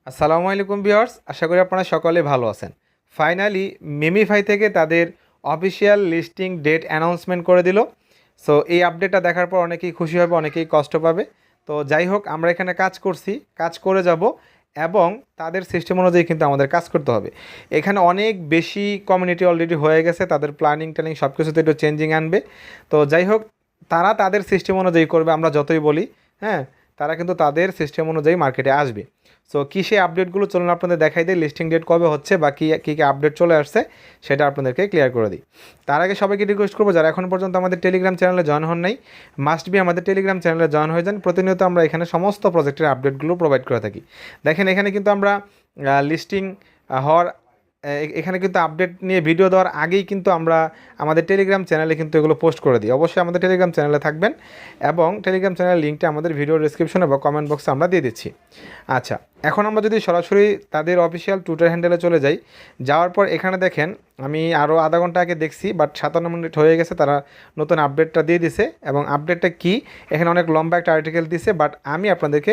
আসসালামু আলাইকুম ভিউয়ার্স, আশা করি আপনারা সকলে ভালো আছেন। ফাইনালি মিমিফাই থেকে তাদের অফিসিয়াল লিস্টিং ডেট অ্যানাউন্সমেন্ট করে দিল। সো এই আপডেটটা দেখার পর অনেকেই খুশি হবে, অনেকেই কষ্ট পাবে। তো যাই হোক, আমরা এখানে কাজ করছি, কাজ করে যাব এবং তাদের সিস্টেম অনুযায়ী কিন্তু আমাদের কাজ করতে হবে। এখানে অনেক বেশি কমিউনিটি অলরেডি হয়ে গেছে, তাদের প্ল্যানিং ট্যানিং সব কিছুতে একটু চেঞ্জিং আনবে। তো যাই হোক, তারা তাদের সিস্টেম অনুযায়ী করবে, আমরা যতই বলি। হ্যাঁ, তারা কিন্তু তাদের সিস্টেম অনুযায়ী মার্কেটে আসবে। সো কী সেই আপডেটগুলো চলুন আপনাদের দেখাই দিই, লিস্টিং ডেট কবে হচ্ছে বা কী কী কী আপডেট চলে আসছে সেটা আপনাদেরকে ক্লিয়ার করে দিই। তার আগে সবাইকে রিকোয়েস্ট করবো, যারা এখন পর্যন্ত আমাদের টেলিগ্রাম চ্যানেলে জয়েন হন নাই, মাস্ট বি আমাদের টেলিগ্রাম চ্যানেলে জয়েন হয়ে যান। প্রতিনিয়ত আমরা এখানে সমস্ত প্রজেক্টের আপডেটগুলো প্রোভাইড করে থাকি। দেখেন, এখানে কিন্তু আমরা লিস্টিং হওয়ার এখানে কিন্তু আপডেট নিয়ে ভিডিও দেওয়ার আগেই কিন্তু আমরা আমাদের টেলিগ্রাম চ্যানেলে কিন্তু এগুলো পোস্ট করে দিই। অবশ্যই আমাদের টেলিগ্রাম চ্যানেলে থাকবেন এবং টেলিগ্রাম চ্যানেলের লিঙ্কটা আমাদের ভিডিও ডিসক্রিপশনে বা কমেন্ট বক্সে আমরা দিয়ে দিচ্ছি। আচ্ছা, এখন আমরা যদি সরাসরি তাদের অফিসিয়াল টুইটার হ্যান্ডেলে চলে যাই, যাওয়ার পর এখানে দেখেন আমি আরও আধা ঘন্টা আগে দেখছি, বাট 57 মিনিট হয়ে গেছে, তারা নতুন আপডেটটা দিয়ে দিছে। এবং আপডেটটা কি, এখানে অনেক লম্বা একটা আর্টিকেল দিছে, বাট আমি আপনাদেরকে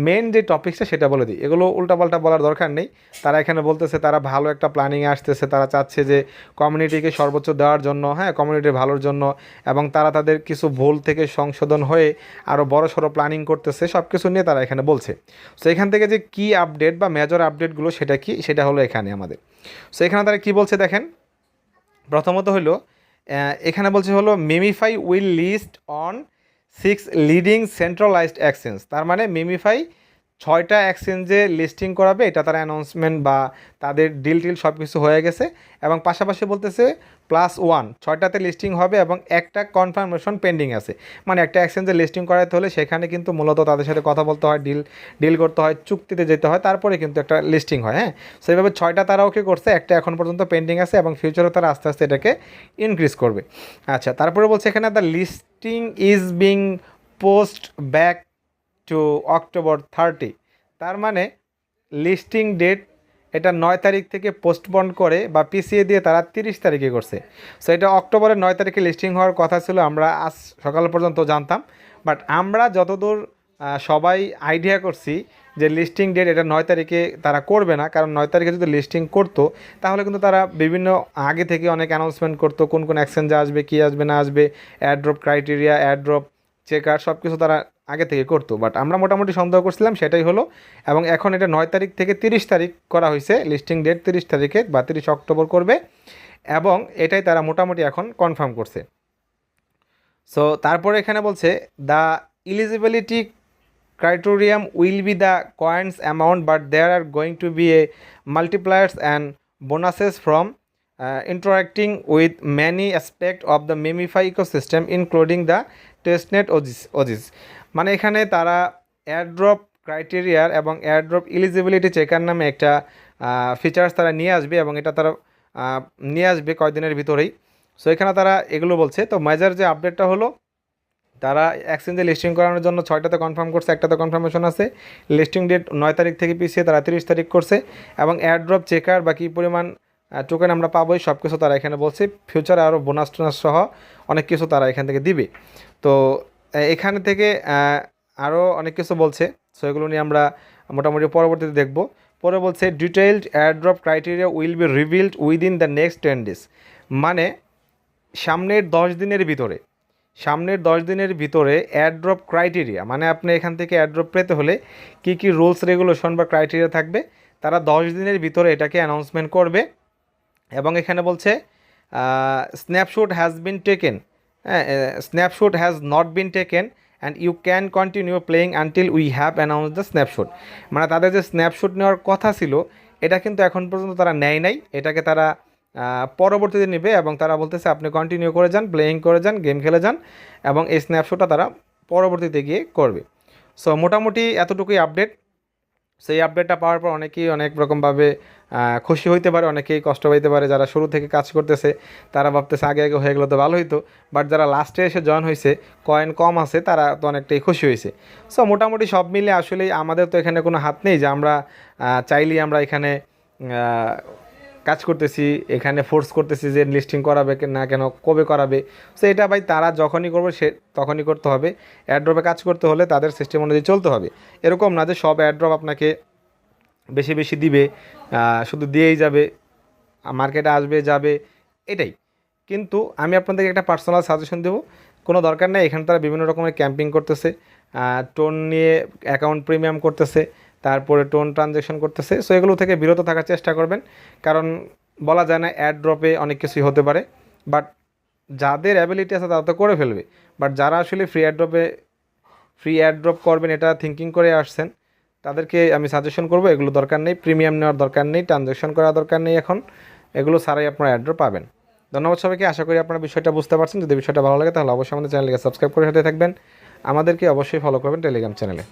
মেন যে টপিকসটা সেটা বলে দিই। এগুলো উল্টাপাল্টা বলার দরকার নেই। তারা এখানে বলতেছে তারা ভালো একটা প্ল্যানিংয়ে আসতেছে, তারা চাচ্ছে যে কমিউনিটিকে সর্বোচ্চ দেওয়ার জন্য, হ্যাঁ, কমিউনিটির ভালোর জন্য, এবং তারা তাদের কিছু ভুল থেকে সংশোধন হয়ে আরও বড় সড়ো প্ল্যানিং করতেছে, সব কিছু নিয়ে তারা এখানে বলছে। সো এখান থেকে যে কী আপডেট বা মেজর আপডেটগুলো সেটা কি, সেটা হলো এখানে আমাদের। সো এখানে তারা কী বলছে দেখেন, প্রথমত হলো এখানে বলছে হলো MemeFi will list on 6 leading centralised exchange. তার মানে মিমিফাই 6টা এক্সচেঞ্জে লিস্টিং করাবে, এটা তারা অ্যানাউন্সমেন্ট বা তাদের ডিল টিল সব কিছু হয়ে গেছে। এবং পাশাপাশি বলতেছে +1 6টাতে লিস্টিং হবে এবং একটা কনফার্মেশন পেন্ডিং আছে। মানে একটা এক্সচেঞ্জে লিস্টিং করাতে হলে সেখানে কিন্তু মূলত তাদের সাথে কথা বলতে হয়, ডিল করতে হয়, চুক্তিতে যেতে হয়, তারপরে কিন্তু একটা লিস্টিং হয়। হ্যাঁ, সেইভাবে 6টা তারা ওকে করছে, একটা এখন পর্যন্ত পেন্ডিং আছে এবং ফিউচারে তারা আস্তে আস্তে এটাকে ইনক্রিজ করবে। আচ্ছা, তারপরে বলছে এখানে the listing is being post back to October 30। তার মানে লিস্টিং ডেট এটা 9 তারিখ থেকে পোস্টপন করে বা পিছিয়ে দিয়ে তারা 30 তারিখে করছে। সো এটা অক্টোবরের 9 তারিখে লিস্টিং হওয়ার কথা ছিল, আমরা আজ সকাল পর্যন্ত জানতাম। বাট আমরা যতদূর সবাই আইডিয়া করছি যে লিস্টিং ডেট এটা 9 তারিখে তারা করবে না, কারণ 9 তারিখে যদি লিস্টিং করতো তাহলে কিন্তু তারা বিভিন্ন আগে থেকে অনেক অ্যানাউন্সমেন্ট করতো, কোন কোন এক্সচেঞ্জে আসবে, কী আসবে না আসবে, অ্যাড্রপ ক্রাইটেরিয়া, অ্যাড্রপ চেকার সব কিছু তারা আগে থেকে করতো। বাট আমরা মোটামুটি সন্দেহ করছিলাম সেটাই হলো। এবং এখন এটা 9 তারিখ থেকে 30 তারিখ করা হয়েছে, লিস্টিং ডেট 30 তারিখে বা 30 অক্টোবর করবে, এবং এটাই তারা মোটামুটি এখন কনফার্ম করছে। সো তারপরে এখানে বলছে the eligibility criterium will be the coins amount, but there are going to be a multipliers and bonuses from interacting with many aspects of the Memify ecosystem including the testnet OGs। মানে এখানে তারা airdrop ক্রাইটেরিয়ার এবং airdrop eligibility checker নামে একটা features তারা নিয়ে আসবে, এবং এটা তারা নিয়ে আসবে কয়েকদিনের ভিতরেই। সো এখানে তারা এগুলো বলছে। তো মেজর যে আপডেটটা হলো, তারা এক্সচেঞ্জে লিস্টিং করানোর জন্য 6টাতে কনফার্ম করছে, একটাতে কনফার্মেশন আছে। লিস্টিং ডেট 9 তারিখ থেকে পিছিয়ে তারা 30 তারিখ করছে, এবং এয়ারড্রপ চেকার বা কী পরিমাণ টোকেন আমরা পাবোই সব কিছু তারা এখানে বলছে। ফিউচারে আরও বোনাস টোনাস সহ অনেক কিছু তারা এখান থেকে দিবে। তো এখানে থেকে আরও অনেক কিছু বলছে। সো এগুলো নিয়ে আমরা মোটামুটি পরবর্তীতে দেখব। পরে বলছে detailed airdrop criteria will be revealed within the next 10 days। মানে সামনের 10 দিনের ভিতরে এয়ারড্রপ ক্রাইটেরিয়া, মানে আপনি এখান থেকে এয়ারড্রপ পেতে হলে কী কী রুলস রেগুলেশন বা ক্রাইটেরিয়া থাকবে, তারা 10 দিনের ভিতরে এটাকে অ্যানাউন্সমেন্ট করবে। এবং এখানে বলছে snapshot has been taken, snapshot has not been taken and you can continue playing until we have announce the snapshot. মানে তাদের যে স্ন্যাপশট নেওয়ার কথা ছিল এটা কিন্তু এখন পর্যন্ত তারা নেয় নাই, এটাকে তারা পরবর্তীতে নেবে। এবং তারা বলতেছে আপনি কন্টিনিউ করে যান, প্লেয়িং করে যান, গেম খেলে যান, এবং এই স্ন্যাপশটটা তারা পরবর্তীতে গিয়ে করবে। সো মোটামুটি এতটুকুই আপডেট। সেই আপডেটটা পাওয়ার পর অনেকেই অনেক রকমভাবে খুশি হইতে পারে, অনেকেই কষ্ট পাইতে পারে। যারা শুরু থেকে কাজ করতেছে তারা ভাবতেছে আগে আগে হয়ে গেলে তো ভালো হইতো, বাট যারা লাস্টে এসে জয়েন হয়েছে, কয়েন কম আছে, তারা তো অনেকটাই খুশি হয়েছে। সো মোটামুটি সব মিলে আসলেই আমাদের তো এখানে কোনো হাত নেই যে আমরা চাইলেই আমরা এখানে কাজ করতেছি, এখানে ফোর্স করতেছি যে লিস্টিং করাবে না কেন, কবে করাবে। সো এটা ভাই তারা যখনই করবে সে তখনই করতে হবে। এয়ারড্রপে কাজ করতে হলে তাদের সিস্টেম অনুযায়ী চলতে হবে। এরকম না যে সব এয়ারড্রপ আপনাকে বেশি বেশি দিবে, শুধু দিয়েই যাবে, মার্কেটে আসবে যাবে, এটাই। কিন্তু আমি আপনাদেরকে একটা পার্সোনাল সাজেশন দেবো, কোনো দরকার নেই। এখানে তারা বিভিন্ন রকমের ক্যাম্পিং করতেছে, টোন নিয়ে অ্যাকাউন্ট প্রিমিয়াম করতেছে, তারপরে টোন ট্রানজ্যাকশন করতেছে। সো এগুলো থেকে বিরত থাকার চেষ্টা করবেন, কারণ বলা যায় না, অ্যাড ড্রপে অনেক কিছুই হতে পারে। বাট যাদের অ্যাবিলিটি আছে তারা তো করে ফেলবে, বাট যারা আসলে ফ্রি অ্যাড ড্রপ করবেন এটা থিঙ্কিং করে আসছেন, তাদেরকে আমি সাজেশন করবো এগুলো দরকার নেই, প্রিমিয়াম নেওয়ার দরকার নেই, ট্রানজ্যাকশন করার দরকার নেই এখন, এগুলো ছাড়াই আপনারা অ্যাড ড্রপ পাবেন। ধন্যবাদ সবাইকে, আশা করি আপনারা বিষয়টা বুঝতে পারছেন। যদি বিষয়টা ভালো লাগে তাহলে অবশ্যই আমাদের চ্যানেলকে সাবস্ক্রাইব করে সাথে থাকবেন, আমাদেরকে অবশ্যই ফলো করবেন টেলিগ্রাম চ্যানেলে।